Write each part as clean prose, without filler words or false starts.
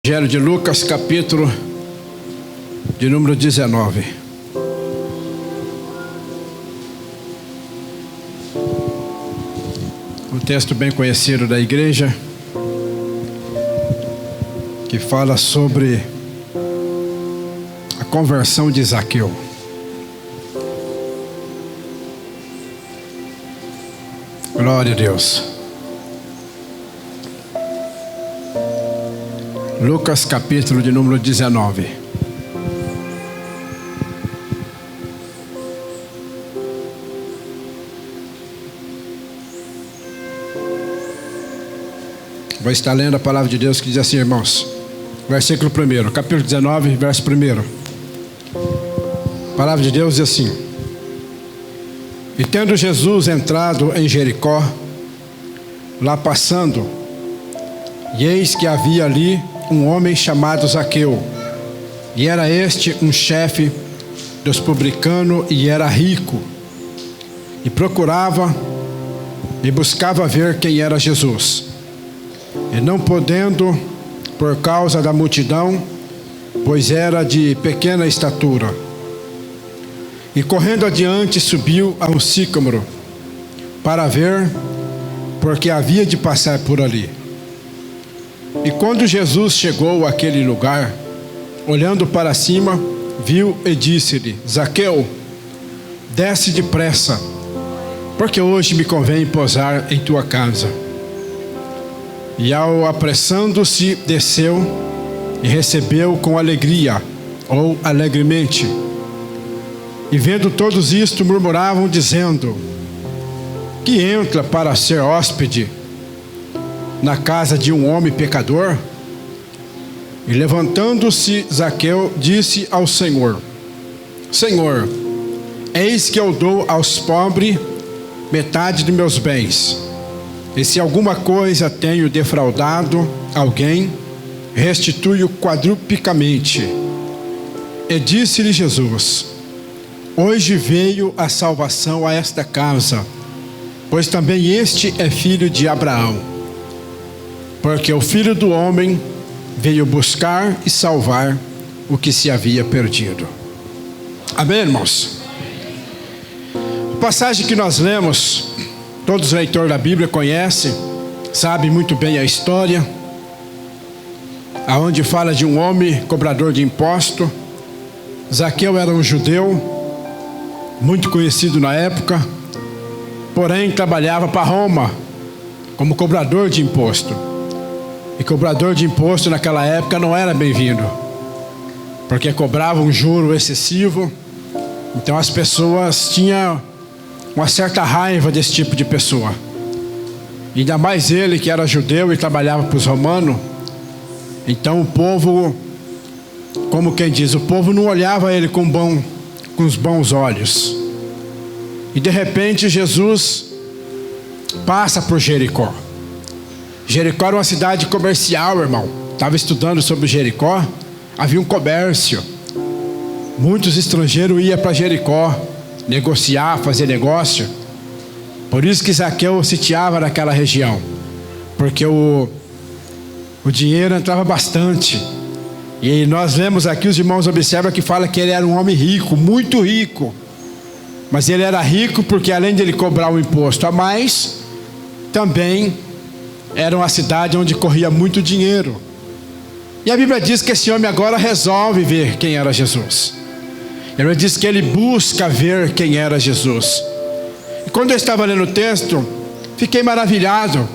Evangelho de Lucas, capítulo de número 19. Um texto bem conhecido da igreja, que fala sobre a conversão de Zaqueu. Glória a Deus. Lucas, capítulo de número 19. Vou estar lendo a palavra de Deus que diz assim, irmãos. Versículo 1, capítulo 19, verso 1. A palavra de Deus diz assim: E tendo Jesus entrado em Jericó, lá passando, e eis que havia ali um homem chamado Zaqueu, e era este um chefe dos publicanos, e era rico, e procurava e buscava ver quem era Jesus, e não podendo, por causa da multidão, pois era de pequena estatura, e correndo adiante subiu a um sicômoro para ver, porque havia de passar por ali. E quando Jesus chegou àquele lugar, olhando para cima, viu e disse-lhe: Zaqueu, desce depressa, porque hoje me convém pousar em tua casa. E ao apressando-se, desceu e recebeu com alegria, ou alegremente. E vendo todos isto, murmuravam, dizendo: Que entra para ser hóspede na casa de um homem pecador? E levantando-se, Zaqueu disse ao Senhor: Senhor, eis que eu dou aos pobres metade de meus bens, e se alguma coisa tenho defraudado alguém, restituo quadruplicamente. E disse-lhe Jesus: Hoje veio a salvação a esta casa, pois também este é filho de Abraão. Porque o Filho do Homem veio buscar e salvar o que se havia perdido. Amém, irmãos? A passagem que nós lemos, todos os leitores da Bíblia conhecem, sabem muito bem a história, aonde fala de um homem cobrador de imposto. Zaqueu era um judeu, muito conhecido na época, porém trabalhava para Roma, como cobrador de imposto. E cobrador de imposto naquela época não era bem-vindo, porque cobrava um juro excessivo. Então as pessoas tinham uma certa raiva desse tipo de pessoa. E ainda mais ele que era judeu e trabalhava para os romanos. Então o povo, como quem diz, o povo não olhava ele com os bons olhos. E de repente Jesus passa por Jericó. Jericó era uma cidade comercial, irmão. Estava estudando sobre Jericó. Havia um comércio. Muitos estrangeiros iam para Jericó negociar, fazer negócio. Por isso que Zaqueu sitiava naquela região, porque o dinheiro entrava bastante. E nós vemos aqui, os irmãos observam que fala que ele era um homem rico, muito rico. Mas ele era rico porque além de ele cobrar o imposto a mais, também era uma cidade onde corria muito dinheiro. E a Bíblia diz que esse homem agora resolve ver quem era Jesus. A Bíblia diz que ele busca ver quem era Jesus. E quando eu estava lendo o texto, fiquei maravilhado,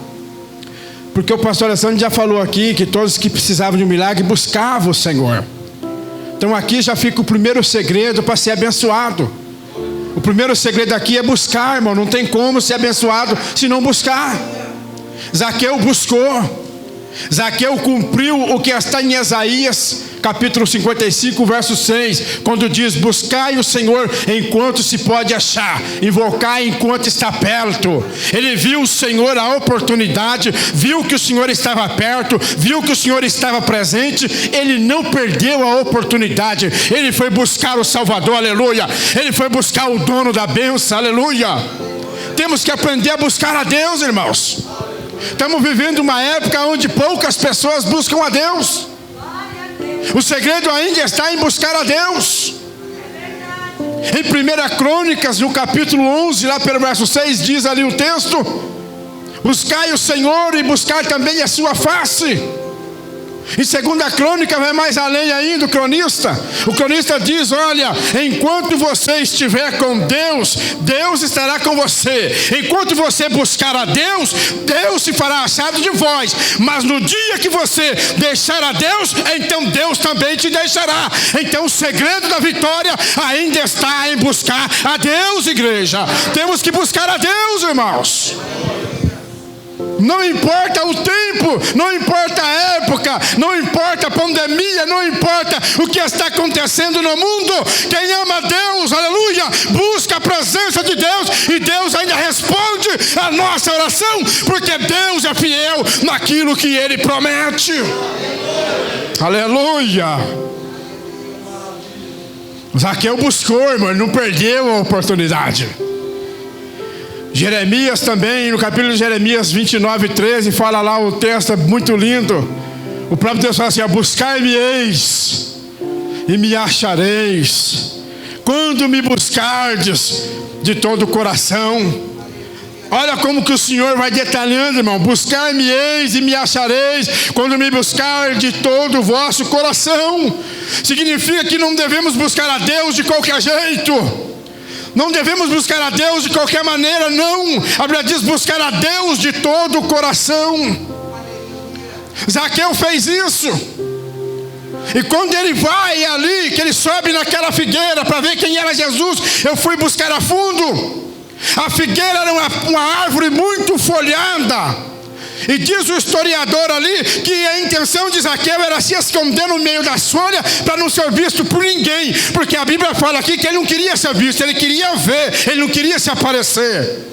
porque o pastor Alessandro já falou aqui que todos que precisavam de um milagre buscavam o Senhor. Então aqui já fica o primeiro segredo para ser abençoado. O primeiro segredo aqui é buscar, irmão. Não tem como ser abençoado se não buscar. Zaqueu buscou. Zaqueu cumpriu o que está em Isaías capítulo 55, verso 6, quando diz: buscai o Senhor enquanto se pode achar, invocai enquanto está perto. Ele viu o Senhor, a oportunidade, viu que o Senhor estava perto, viu que o Senhor estava presente. Ele não perdeu a oportunidade, ele foi buscar o Salvador, aleluia. Ele foi buscar o dono da bênção, aleluia. Temos que aprender a buscar a Deus, irmãos. Estamos vivendo uma época onde poucas pessoas buscam a Deus. O segredo ainda está em buscar a Deus. Em 1 Crônicas, no capítulo 11, lá pelo verso 6, diz ali o texto: buscai o Senhor e buscai também a sua face. Em 2 Crônica vai mais além ainda o cronista. O cronista diz: olha, enquanto você estiver com Deus, Deus estará com você. Enquanto você buscar a Deus, Deus se fará achado de vós. Mas no dia que você deixar a Deus, então Deus também te deixará. Então o segredo da vitória ainda está em buscar a Deus, igreja. Temos que buscar a Deus, irmãos. Não importa o tempo, não importa a época, não importa a pandemia, não importa o que está acontecendo no mundo. Quem ama Deus, aleluia, busca a presença de Deus, e Deus ainda responde a nossa oração, porque Deus é fiel naquilo que Ele promete. Aleluia. Zaqueu buscou, irmão, ele não perdeu a oportunidade. Jeremias também, no capítulo de Jeremias 29:13, fala lá o texto, é muito lindo. O próprio Deus fala assim: buscai-me-eis e me achareis, quando me buscardes de todo o coração. Olha como que o Senhor vai detalhando, irmão. Buscar-me-eis e me achareis, quando me buscar de todo o vosso coração. Significa que não devemos buscar a Deus de qualquer jeito. Não devemos buscar a Deus de qualquer maneira, não. A Bíblia diz: buscar a Deus de todo o coração. Zaqueu fez isso. E quando ele vai ali, que ele sobe naquela figueira para ver quem era Jesus, eu fui buscar a fundo. A figueira era uma árvore muito folhada. E diz o historiador ali que a intenção de Zaqueu era se esconder no meio das folhas para não ser visto por ninguém. Porque a Bíblia fala aqui que ele não queria ser visto, ele queria ver, ele não queria se aparecer.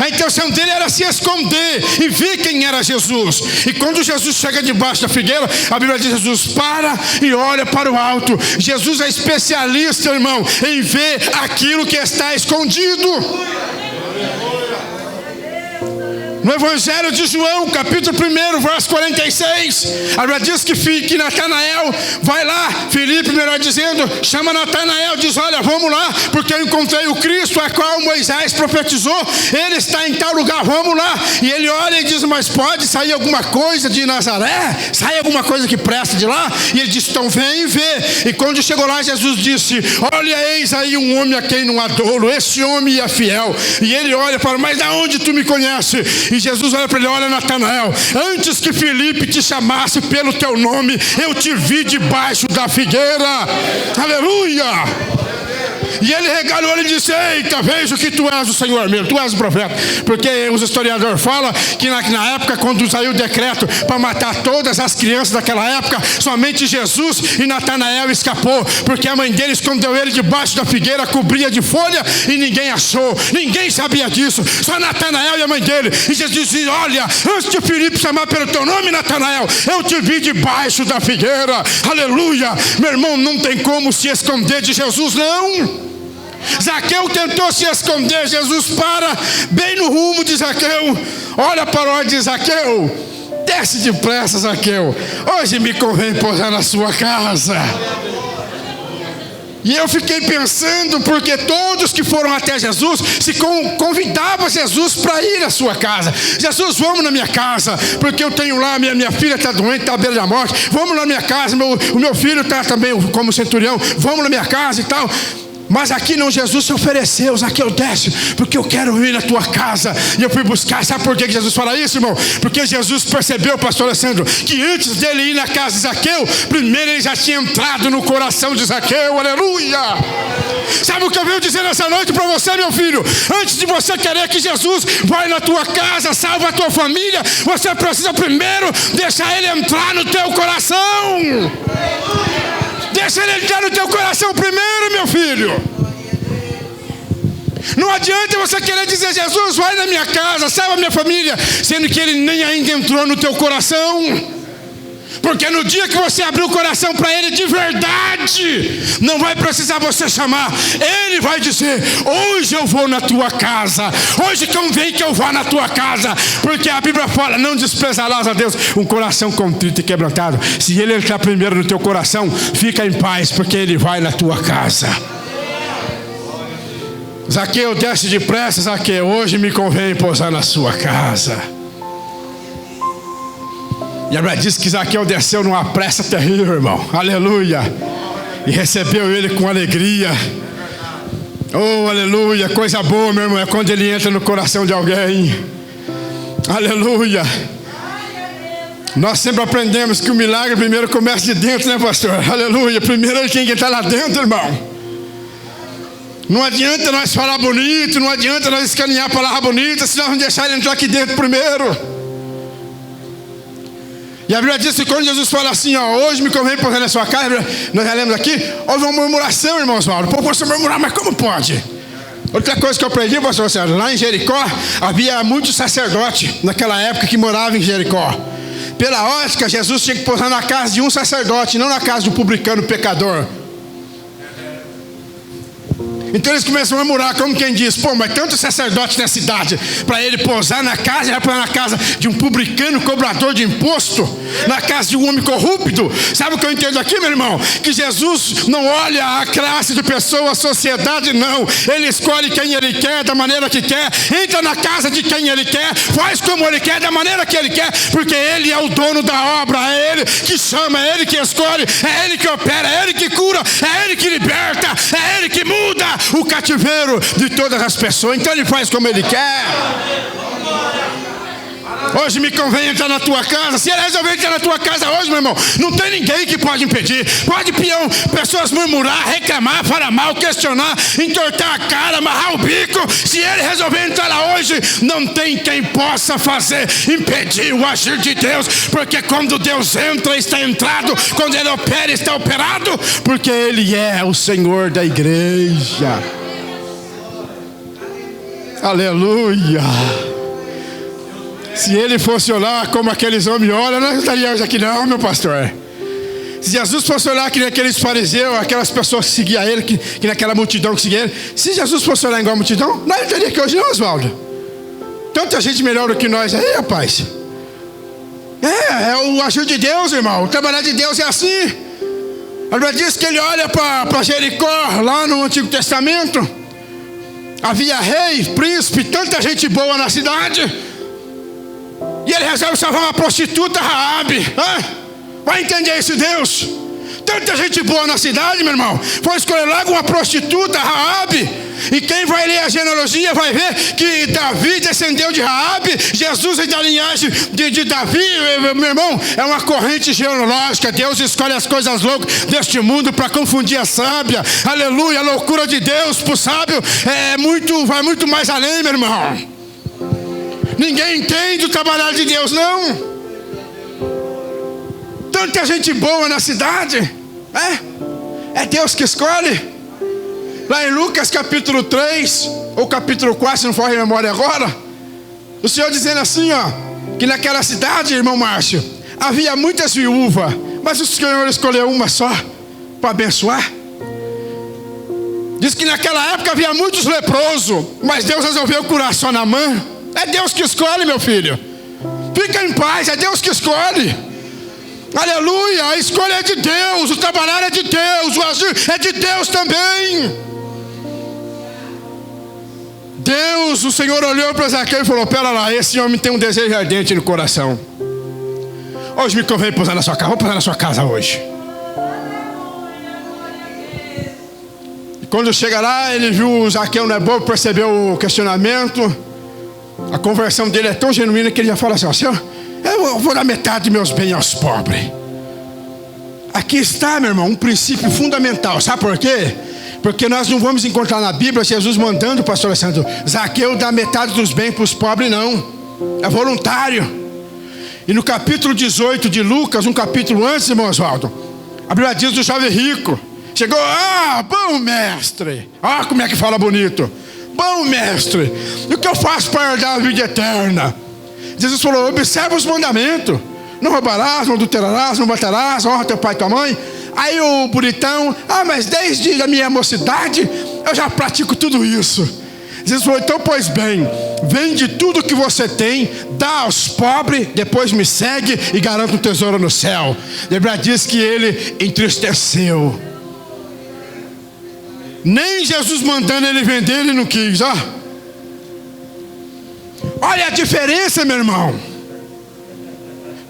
A intenção dele era se esconder e ver quem era Jesus. E quando Jesus chega debaixo da figueira, a Bíblia diz: Jesus para e olha para o alto. Jesus é especialista, irmão, em ver aquilo que está escondido. No Evangelho de João, capítulo 1, verso 46, a Bíblia diz que Natanael vai lá, Filipe, melhor dizendo, chama Natanael, diz: olha, vamos lá, porque eu encontrei o Cristo, a qual Moisés profetizou, ele está em tal lugar, vamos lá. E ele olha e diz: mas pode sair alguma coisa de Nazaré? Sai alguma coisa que presta de lá? E ele diz: então vem e vê. E quando chegou lá, Jesus disse: olha, eis aí um homem a quem não há dolo, esse homem é fiel. E ele olha para: mas da onde tu me conheces? E Jesus olha para ele: olha, Natanael, antes que Filipe te chamasse pelo teu nome, eu te vi debaixo da figueira. Aleluia. E ele regalou, ele disse: eita, vejo que tu és o Senhor mesmo, tu és o profeta. Porque os historiadores falam que na época, quando saiu o decreto para matar todas as crianças daquela época, somente Jesus e Natanael escapou, porque a mãe dele escondeu ele debaixo da figueira, cobria de folha, e ninguém achou, ninguém sabia disso, só Natanael e a mãe dele. E Jesus disse: olha, antes de Filipe chamar pelo teu nome, Natanael, eu te vi debaixo da figueira. Aleluia. Meu irmão, não tem como se esconder de Jesus, não. Zaqueu tentou se esconder, Jesus para bem no rumo de Zaqueu, olha para onde diz: Zaqueu, desce depressa, Zaqueu, hoje me convém pousar na sua casa. E eu fiquei pensando, porque todos que foram até Jesus se convidavam Jesus para ir à sua casa. Jesus, vamos na minha casa, porque eu tenho lá, minha filha está doente, está à beira da morte, vamos na minha casa, o meu filho está também como centurião, vamos na minha casa e tal. Mas aqui não, Jesus se ofereceu: Zaqueu, desce, porque eu quero ir na tua casa. E eu fui buscar. Sabe por que Jesus fala isso, irmão? Porque Jesus percebeu, pastor Alessandro, que antes dele ir na casa de Zaqueu, primeiro ele já tinha entrado no coração de Zaqueu. Aleluia. Sabe o que eu venho dizer nessa noite para você, meu filho? Antes de você querer que Jesus vá na tua casa, salve a tua família, você precisa primeiro deixar ele entrar no teu coração. Deixa ele entrar no teu coração primeiro, meu filho. Não adianta você querer dizer: Jesus, vai na minha casa, salva a minha família, sendo que ele nem ainda entrou no teu coração. Porque no dia que você abrir o coração para Ele de verdade, não vai precisar você chamar. Ele vai dizer: hoje eu vou na tua casa, hoje convém que eu vá na tua casa. Porque a Bíblia fala: não desprezarás a Deus um coração contrito e quebrantado. Se Ele entrar primeiro no teu coração, fica em paz, porque Ele vai na tua casa. Zaqueu, desce depressa, Zaqueu, hoje me convém pousar na sua casa. E a Bíblia diz que Zaqueu desceu numa pressa terrível, irmão. Aleluia. E recebeu ele com alegria. Oh, aleluia. Coisa boa, meu irmão, é quando ele entra no coração de alguém. Aleluia. Nós sempre aprendemos que o milagre primeiro começa de dentro, né, pastor? Aleluia. Primeiro ele tem que estar lá dentro, irmão. Não adianta nós falar bonito, não adianta nós escanear a palavra bonita, se nós não deixar ele entrar aqui dentro primeiro. E a Bíblia diz que quando Jesus fala assim, ó, hoje me convém pousar na sua casa, nós já lemos aqui, houve uma murmuração, irmãos Paulo. Pô, posso murmurar, mas como pode? Outra coisa que eu aprendi, pastor Sérgio, lá em Jericó, havia muitos sacerdotes naquela época que moravam em Jericó. Pela ótica, Jesus tinha que pousar na casa de um sacerdote, não na casa de um publicano pecador. Então eles começam a murmurar, como quem diz: pô, mas tanto sacerdote na cidade, para ele pousar na casa, vai pousar na casa de um publicano cobrador de imposto, na casa de um homem corrupto. Sabe o que eu entendo aqui, meu irmão? Que Jesus não olha a classe de pessoa, a sociedade, não. Ele escolhe quem ele quer, da maneira que quer, entra na casa de quem ele quer, faz como ele quer, da maneira que ele quer, porque ele é o dono da obra, é ele que chama, é ele que escolhe, é ele que opera, é ele que cura, é ele que liberta, é ele que muda o cativeiro de todas as pessoas. Então ele faz como ele quer. Hoje me convém entrar na tua casa. Se ele resolver entrar na tua casa hoje, meu irmão, não tem ninguém que pode impedir. Pode pessoas murmurar, reclamar, falar mal, questionar, entortar a cara, amarrar o bico. Se ele resolver entrar lá hoje, não tem quem possa fazer, impedir o agir de Deus. Porque quando Deus entra, está entrado. Quando ele opera, está operado. Porque ele é o Senhor da igreja. Aleluia. Se ele fosse olhar como aqueles homens olham, nós não estaríamos aqui não, meu pastor. Se Jesus fosse olhar que aqueles fariseus, aquelas pessoas que seguiam ele, que naquela multidão que seguia ele, se Jesus fosse olhar igual a multidão, nós não estaríamos aqui hoje não, Oswaldo. Tanta gente melhor do que nós aí, rapaz. É o agir de Deus, irmão. O trabalhar de Deus é assim. A Bíblia diz que ele olha para Jericó, lá no Antigo Testamento. Havia rei, príncipe, tanta gente boa na cidade. E ele resolve salvar uma prostituta, Raabe. Vai entender isso, Deus? Tanta gente boa na cidade, meu irmão. Foi escolher logo uma prostituta, Raabe. E quem vai ler a genealogia vai ver que Davi descendeu de Raabe. Jesus é da linhagem de Davi, meu irmão. É uma corrente genealógica. Deus escolhe as coisas loucas deste mundo para confundir a sábia. Aleluia, a loucura de Deus para o sábio vai muito mais além, meu irmão. Ninguém entende o trabalhar de Deus, não. Tanta gente boa na cidade. É Deus que escolhe. Lá em Lucas capítulo 3 ou capítulo 4, se não for a memória agora, o Senhor dizendo assim, ó, que naquela cidade, irmão Márcio, havia muitas viúvas, mas o Senhor escolheu uma só para abençoar. Diz que naquela época havia muitos leprosos, mas Deus resolveu curar só Naamã. É Deus que escolhe, meu filho. Fica em paz, é Deus que escolhe. Aleluia, a escolha é de Deus, o trabalhar é de Deus, o agir é de Deus também. Deus, o Senhor olhou para Zaqueu e falou: pera lá, esse homem tem um desejo ardente no coração. Hoje me convém pousar na sua casa, vou pousar na sua casa hoje. E quando chega lá, ele viu o Zaqueu não é bobo, percebeu o questionamento. A conversão dele é tão genuína que ele já fala assim: ó, Senhor, eu vou dar metade de meus bens aos pobres. Aqui está, meu irmão, um princípio fundamental. Sabe por quê? Porque nós não vamos encontrar na Bíblia Jesus mandando o pastor Alessandro: Zaqueu dá metade dos bens para os pobres, não. É voluntário. E no capítulo 18 de Lucas, um capítulo antes, irmão Oswaldo, a Bíblia diz do jovem rico. Chegou: bom mestre. Como é que fala bonito. Bom mestre, e o que eu faço para herdar a vida eterna? Jesus falou: observa os mandamentos. Não roubarás, não adulterarás, não matarás, honra teu pai e tua mãe. Aí o bonitão, mas desde a minha mocidade eu já pratico tudo isso. Jesus falou, então pois bem, vende tudo que você tem, dá aos pobres, depois me segue e garanta um tesouro no céu. Lembra, diz que ele entristeceu. Nem Jesus mandando ele vender, ele não quis, ó. Olha a diferença, meu irmão.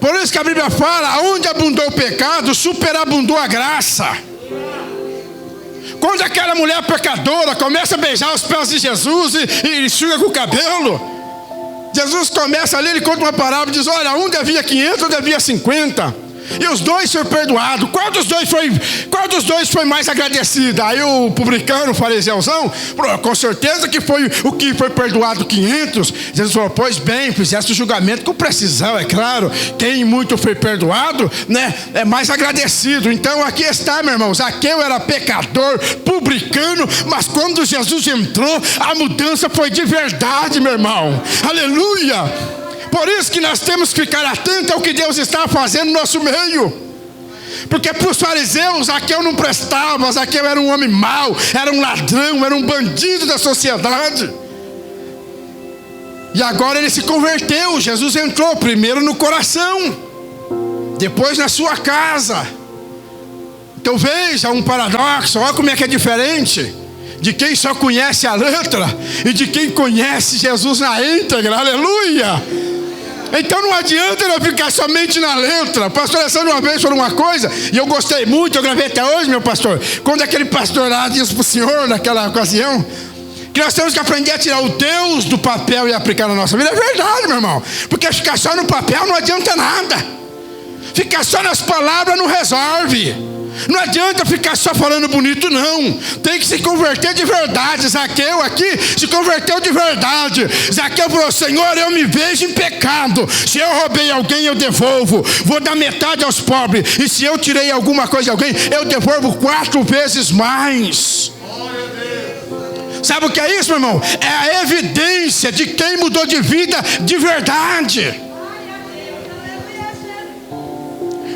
Por isso que a Bíblia fala, onde abundou o pecado, superabundou a graça. Quando aquela mulher pecadora começa a beijar os pés de Jesus e enxuga com o cabelo, Jesus começa ali, ele conta uma parábola e diz, olha, um devia 500, outro devia 50. E os dois foram perdoados. Qual dos dois foi mais agradecido? Aí o publicano, o fariseuzão, falou, com certeza que foi o que foi perdoado 500. Jesus falou, pois bem, fizeste o julgamento com precisão, é claro. Quem muito foi perdoado, né, é mais agradecido. Então aqui está, meu irmão, Zaqueu era pecador, publicano, mas quando Jesus entrou, a mudança foi de verdade, meu irmão. Aleluia! Por isso que nós temos que ficar atentos ao que Deus está fazendo no nosso meio. Porque para os fariseus, Zaqueu não prestava, Zaqueu era um homem mau, era um ladrão, era um bandido da sociedade. E agora ele se converteu, Jesus entrou primeiro no coração, depois na sua casa. Então veja um paradoxo, olha como é que é diferente de quem só conhece a letra e de quem conhece Jesus na íntegra, aleluia! Então não adianta eu ficar somente na letra. O pastor Alessandro uma vez falou uma coisa, e eu gostei muito, eu gravei até hoje, meu pastor. Quando aquele pastor lá disse para o senhor, naquela ocasião, que nós temos que aprender a tirar o Deus do papel e aplicar na nossa vida. É verdade, meu irmão. Porque ficar só no papel não adianta nada. Ficar só nas palavras não resolve. Não adianta ficar só falando bonito, não. Tem que se converter de verdade. Zaqueu aqui se converteu de verdade. Zaqueu falou, Senhor, eu me vejo em pecado. Se eu roubei alguém, eu devolvo. Vou dar metade aos pobres. E se eu tirei alguma coisa de alguém, eu devolvo 4 vezes mais. Sabe o que é isso, meu irmão? É a evidência de quem mudou de vida de verdade.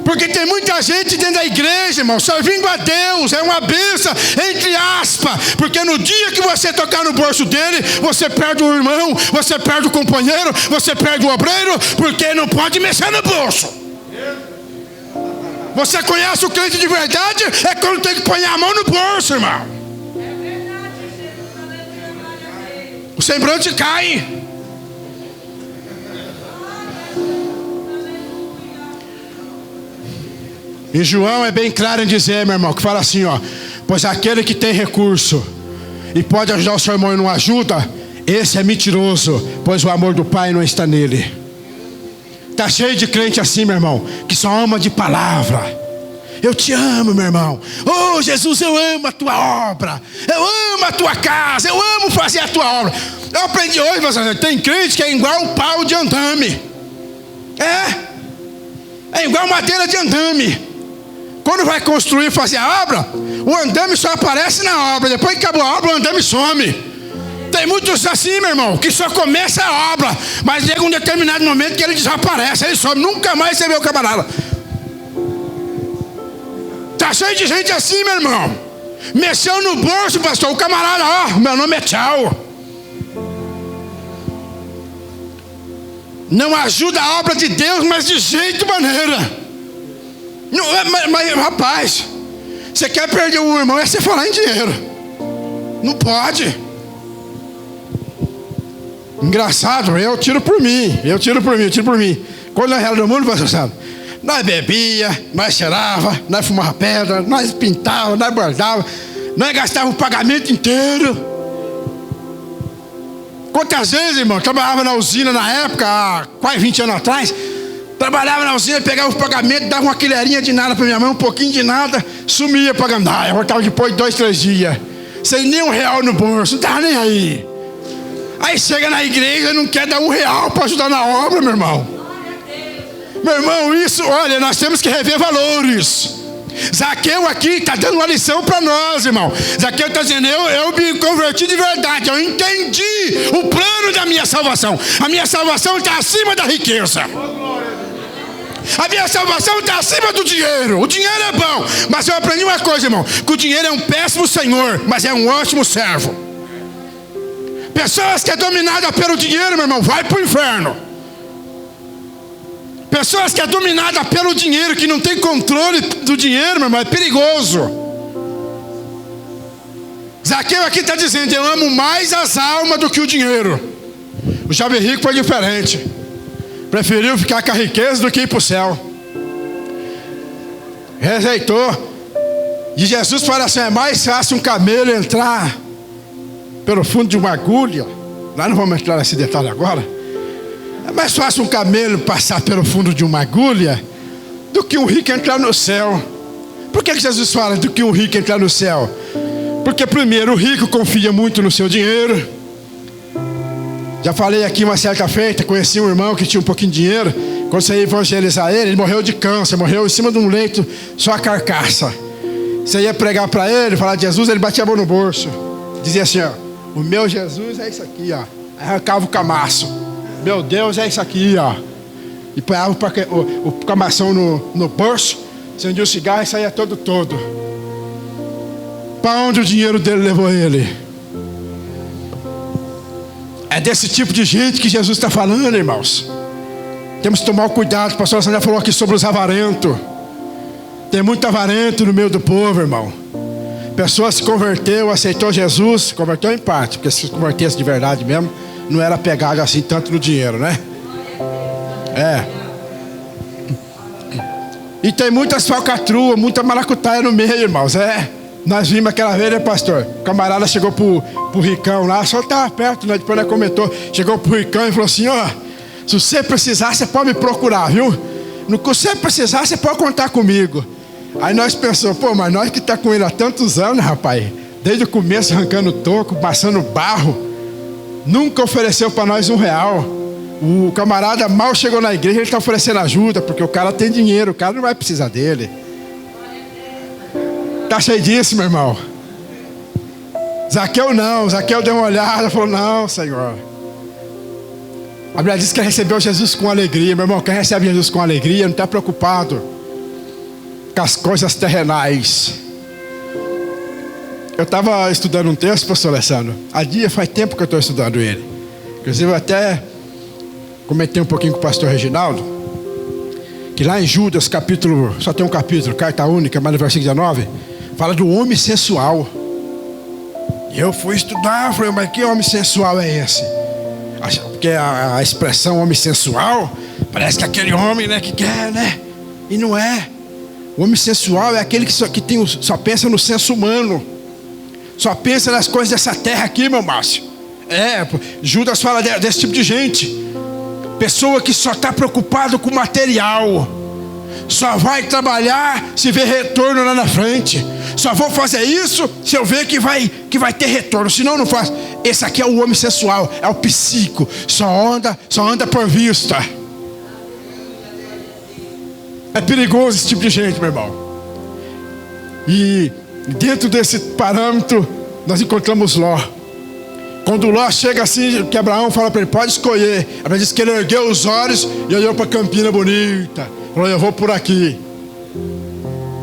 Porque tem muita gente dentro da igreja, irmão, servindo a Deus, é uma bênção, entre aspas, porque no dia que você tocar no bolso dele, você perde o irmão, você perde o companheiro, você perde o obreiro, porque não pode mexer no bolso. Você conhece o crente de verdade, é quando tem que pôr a mão no bolso, irmão. O semblante cai. E João é bem claro em dizer, meu irmão, que fala assim, ó, pois aquele que tem recurso e pode ajudar o seu irmão e não ajuda, esse é mentiroso, pois o amor do Pai não está nele. Está cheio de crente assim, meu irmão, que só ama de palavra. Eu te amo, meu irmão. Oh, Jesus, eu amo a tua obra. Eu amo a tua casa. Eu amo fazer a tua obra. Eu aprendi hoje, mas tem crente que é igual um pau de andame. É igual madeira de andame. Quando vai construir, fazer a obra, o andame só aparece na obra. Depois que acabou a obra, o andame some. Tem muitos assim, meu irmão, que só começa a obra, mas chega um determinado momento que ele desaparece, ele some, nunca mais você vê o camarada. Está cheio de gente assim, meu irmão. Mexeu no bolso, pastor, o camarada, ó, meu nome é tchau. Não ajuda a obra de Deus, mas de jeito maneira. Não, mas rapaz, você quer perder o irmão, é você falar em dinheiro. Não pode. Engraçado, eu tiro por mim. Quando nós éramos no mundo, pastor Sado, nós bebia, nós cheirava, nós fumava pedra, nós pintava, nós bordava, nós gastávamos o pagamento inteiro. Quantas vezes, irmão, trabalhava na usina na época, há quase 20 anos atrás. Trabalhava na usina, pegava o pagamento, dava uma quilherinha de nada para minha mãe, um pouquinho de nada, sumia pagando. Eu voltava depois de 2, 3 dias, sem nem R$1 no bolso, não estava nem aí. Aí chega na igreja e não quer dar R$1 para ajudar na obra, meu irmão. Meu irmão, isso, olha, nós temos que rever valores. Zaqueu aqui está dando uma lição para nós, irmão. Zaqueu está dizendo, eu me converti de verdade, eu entendi o plano da minha salvação. A minha salvação está acima da riqueza. A minha salvação está acima do dinheiro. O dinheiro é bom, mas eu aprendi uma coisa, irmão, que o dinheiro é um péssimo senhor, mas é um ótimo servo. Pessoas que é dominada pelo dinheiro, meu irmão, vai para o inferno. Pessoas que é dominada pelo dinheiro, que não tem controle do dinheiro, meu irmão, é perigoso. Zaqueu aqui está dizendo: eu amo mais as almas do que o dinheiro. O jovem rico foi diferente. Preferiu ficar com a riqueza do que ir para o céu. Rejeitou. E Jesus fala assim: é mais fácil um camelo entrar pelo fundo de uma agulha. Nós não vamos entrar nesse detalhe agora. É mais fácil um camelo passar pelo fundo de uma agulha do que um rico entrar no céu. Por que Jesus fala do que um rico entrar no céu? Porque primeiro, o rico confia muito no seu dinheiro. Já falei aqui uma certa feita, conheci um irmão que tinha um pouquinho de dinheiro. Quando você ia evangelizar ele morreu de câncer, morreu em cima de um leito, só a carcaça. Você ia pregar para ele, falar de Jesus, ele batia a mão no bolso. Dizia assim, ó: o meu Jesus é isso aqui, ó. Arrancava o camaço. Meu Deus é isso aqui, ó. E pegava o camação no bolso, acendia o cigarro e saía todo. Para onde o dinheiro dele levou ele? É desse tipo de gente que Jesus está falando, irmãos. Temos que tomar cuidado. O pastor Sandra falou aqui sobre os avarentos. Tem muito avarento no meio do povo, irmão. Pessoa se converteu, aceitou Jesus. Converteu em parte, porque se convertesse de verdade mesmo, não era pegado assim tanto no dinheiro, né? E tem muitas falcatruas, muita maracutaia no meio, irmãos. Nós vimos aquela vez, né, pastor? O camarada chegou pro Ricão lá, só estava perto, né? Depois ele comentou. Chegou pro Ricão e falou assim: ó, se você precisar, você pode me procurar, viu? No que você precisar, você pode contar comigo. Aí nós pensamos: pô, mas nós que tá com ele há tantos anos, rapaz, desde o começo arrancando toco, passando barro, nunca ofereceu para nós R$1. O camarada mal chegou na igreja, ele está oferecendo ajuda, porque o cara tem dinheiro, o cara não vai precisar dele. Está cheio disso, meu irmão. Zaqueu não. Zaqueu deu uma olhada e falou: não, Senhor. A Bíblia diz que recebeu Jesus com alegria. Meu irmão, quem recebe Jesus com alegria não está preocupado com as coisas terrenais. Eu estava estudando um texto, pastor Alessandro. Faz tempo que eu estou estudando ele. Inclusive eu até comentei um pouquinho com o pastor Reginaldo, que lá em Judas, capítulo, só tem um capítulo, carta única, mas no versículo 19, fala do homem sensual. E eu fui estudar, falei: mas que homem sensual é esse? Porque a expressão homem sensual parece que é aquele homem, né, que quer, né? E não é. O homem sensual é aquele que só pensa no senso humano, só pensa nas coisas dessa terra aqui, meu Márcio. Judas fala desse tipo de gente. Pessoa que só está preocupado com o material. Só vai trabalhar se ver retorno lá na frente. Só vou fazer isso se eu ver que vai ter retorno. Senão não faço. Esse aqui é o homem sensual, é o psíquico. Só anda por vista. É perigoso esse tipo de gente, meu irmão. E dentro desse parâmetro nós encontramos Ló. Quando Ló chega assim, que Abraão fala para ele: pode escolher. Ela diz que ele ergueu os olhos e olhou para a campina bonita. Falou: eu vou por aqui.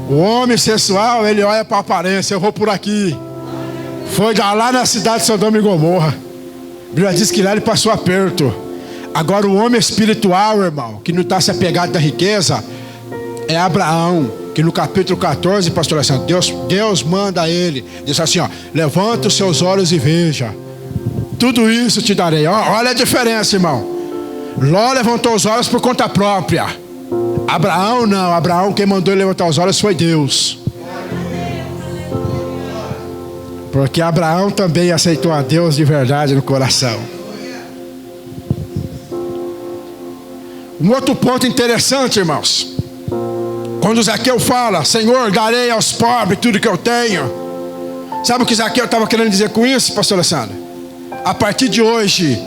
O homem sensual, ele olha para a aparência: eu vou por aqui. Foi lá na cidade de Sodoma e Gomorra. A Bíblia diz que lá ele passou aperto. Agora o homem espiritual, irmão, que não está se apegado da riqueza, é Abraão, que no capítulo 14, pastor Alessandro, Deus manda a ele, diz assim, ó: levanta os seus olhos e veja, tudo isso te darei. Olha a diferença, irmão. Ló levantou os olhos por conta própria. Abraão não. Abraão, quem mandou ele levantar os olhos foi Deus. Porque Abraão também aceitou a Deus de verdade no coração. Um outro ponto interessante, irmãos. Quando Zaqueu fala: Senhor, darei aos pobres tudo que eu tenho. Sabe o que Zaqueu estava querendo dizer com isso, pastor Alessandro? A partir de hoje,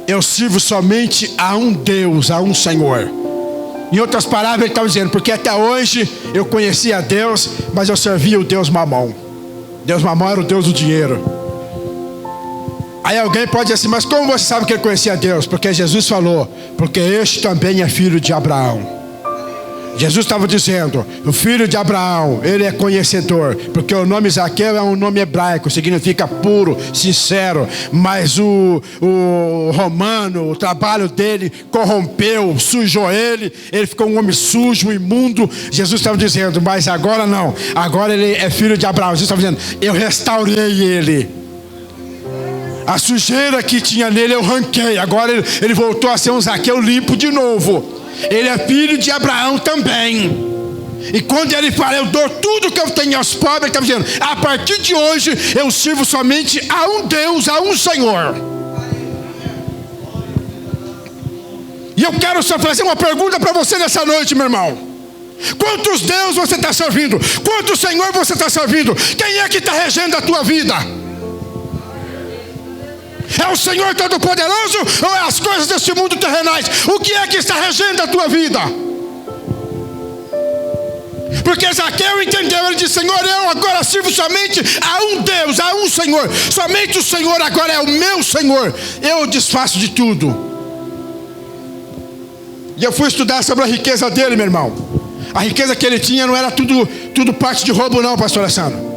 eu sirvo somente a um Deus, a um Senhor. Em outras palavras, ele estava dizendo: porque até hoje eu conhecia a Deus, mas eu servia o Deus Mamon. Deus Mamon era o Deus do dinheiro. Aí alguém pode dizer assim: mas como você sabe que ele conhecia a Deus? Porque Jesus falou: porque este também é filho de Abraão. Jesus estava dizendo, o filho de Abraão, ele é conhecedor, porque o nome Zaqueu é um nome hebraico, significa puro, sincero, mas o romano, o trabalho dele corrompeu, sujou ele ficou um homem sujo, imundo. Jesus estava dizendo, mas agora não, agora ele é filho de Abraão. Jesus estava dizendo, eu restaurei ele, a sujeira que tinha nele eu ranquei, agora ele voltou a ser um Zaqueu limpo de novo. Ele é filho de Abraão também. E quando ele fala, eu dou tudo que eu tenho aos pobres, ele está dizendo, a partir de hoje eu sirvo somente a um Deus, a um Senhor. E eu quero só fazer uma pergunta para você nessa noite, meu irmão. Quantos deuses você está servindo? Quantos Senhor você está servindo? Quem é que está regendo a tua vida? É o Senhor Todo-Poderoso ou é as coisas desse mundo terrenais? O que é que está regendo a tua vida? Porque Zaqueu entendeu, ele disse, Senhor, eu agora sirvo somente a um Deus, a um Senhor. Somente o Senhor agora é o meu Senhor. Eu desfaço de tudo. E eu fui estudar sobre a riqueza dele, meu irmão. A riqueza que ele tinha não era tudo parte de roubo não, pastor Alessandro.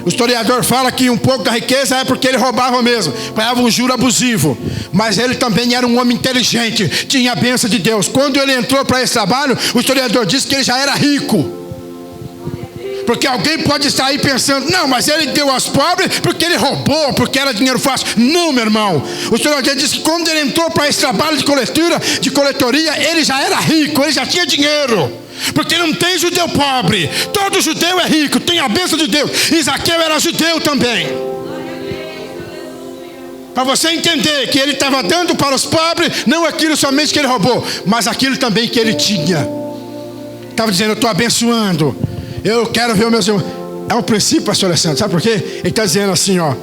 O historiador fala que um pouco da riqueza é porque ele roubava mesmo, pagava um juro abusivo. Mas ele também era um homem inteligente, tinha a bênção de Deus. Quando ele entrou para esse trabalho, o historiador diz que ele já era rico. Porque alguém pode estar aí pensando, não, mas ele deu aos pobres porque ele roubou, porque era dinheiro fácil. Não, meu irmão. O historiador diz que quando ele entrou para esse trabalho de coletoria, ele já era rico, ele já tinha dinheiro. Porque não tem judeu pobre, todo judeu é rico, tem a bênção de Deus. E Zaqueu era judeu também. Para você entender que ele estava dando para os pobres, não aquilo somente que ele roubou, mas aquilo também que ele tinha. Estava dizendo, eu estou abençoando, eu quero ver o meu Senhor. É um princípio, pastor Alessandro, sabe por quê? Ele está dizendo assim, ó,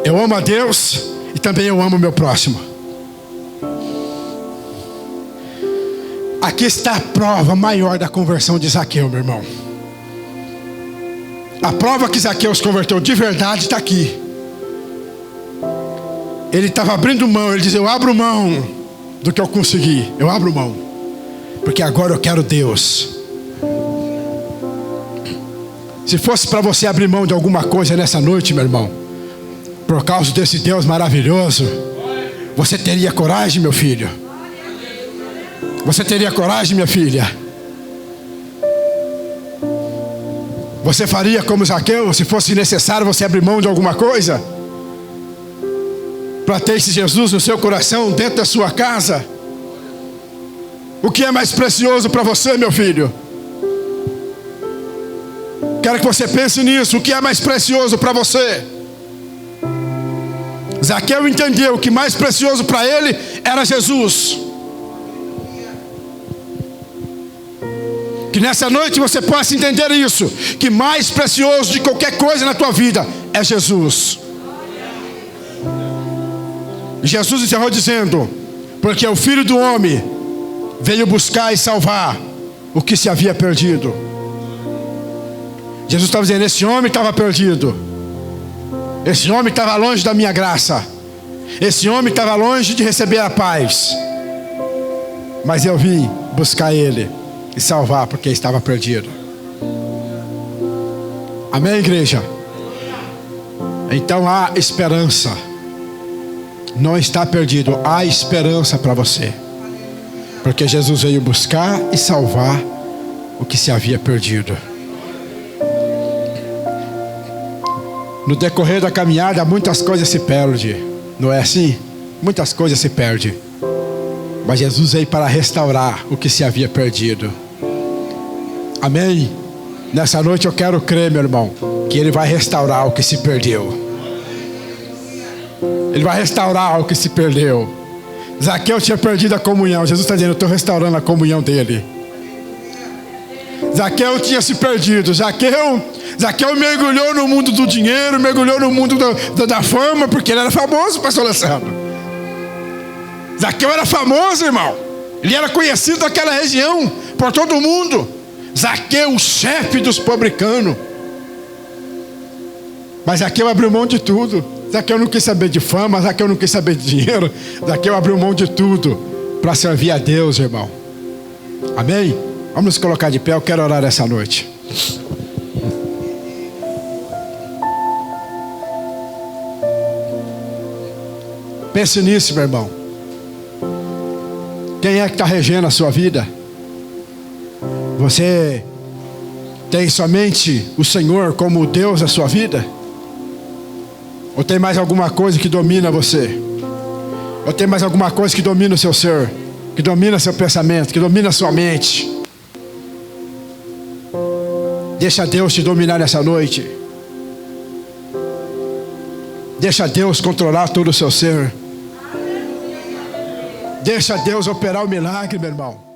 eu amo a Deus e também eu amo o meu próximo. Aqui está a prova maior da conversão de Zaqueu, meu irmão. A prova que Zaqueu se converteu de verdade está aqui. Ele estava abrindo mão, ele diz, eu abro mão do que eu consegui, eu abro mão, porque agora eu quero Deus. Se fosse para você abrir mão de alguma coisa nessa noite, meu irmão, por causa desse Deus maravilhoso, você teria coragem, meu filho? Você teria coragem, minha filha? Você faria como Zaqueu, se fosse necessário você abrir mão de alguma coisa para ter esse Jesus no seu coração, dentro da sua casa? O que é mais precioso para você, meu filho? Quero que você pense nisso. O que é mais precioso para você? Zaqueu entendeu que mais precioso para ele era Jesus. Que nessa noite você possa entender isso, que mais precioso de qualquer coisa na tua vida é Jesus. Jesus encerrou dizendo, porque o Filho do Homem veio buscar e salvar o que se havia perdido. Jesus estava dizendo, esse homem estava perdido, esse homem estava longe da minha graça, esse homem estava longe de receber a paz, mas eu vim buscar ele e salvar porque estava perdido. Amém, igreja? Então há esperança. Não está perdido, há esperança para você, porque Jesus veio buscar e salvar o que se havia perdido. No decorrer da caminhada muitas coisas se perdem, não é assim? Muitas coisas se perdem, mas Jesus veio para restaurar o que se havia perdido. Amém? Nessa noite eu quero crer, meu irmão, que Ele vai restaurar o que se perdeu. Ele vai restaurar o que se perdeu. Zaqueu tinha perdido a comunhão. Jesus está dizendo, eu estou restaurando a comunhão dele. Zaqueu tinha se perdido. Zaqueu mergulhou no mundo do dinheiro, mergulhou no mundo da fama, porque ele era famoso, pastor Alessandro. Zaqueu era famoso, irmão. Ele era conhecido naquela região, por todo mundo. Zaqueu, o chefe dos publicanos. Mas Zaqueu abriu mão de tudo. Zaqueu não quis saber de fama, Zaqueu não quis saber de dinheiro. Zaqueu abriu mão de tudo para servir a Deus, irmão. Amém? Vamos nos colocar de pé, eu quero orar essa noite. Pense nisso, meu irmão. Quem é que está regendo a sua vida? Você tem somente o Senhor como Deus da sua vida? Ou tem mais alguma coisa que domina você? Ou tem mais alguma coisa que domina o seu ser? Que domina seu pensamento? Que domina a sua mente? Deixa Deus te dominar nessa noite. Deixa Deus controlar todo o seu ser. Deixa Deus operar o milagre, meu irmão.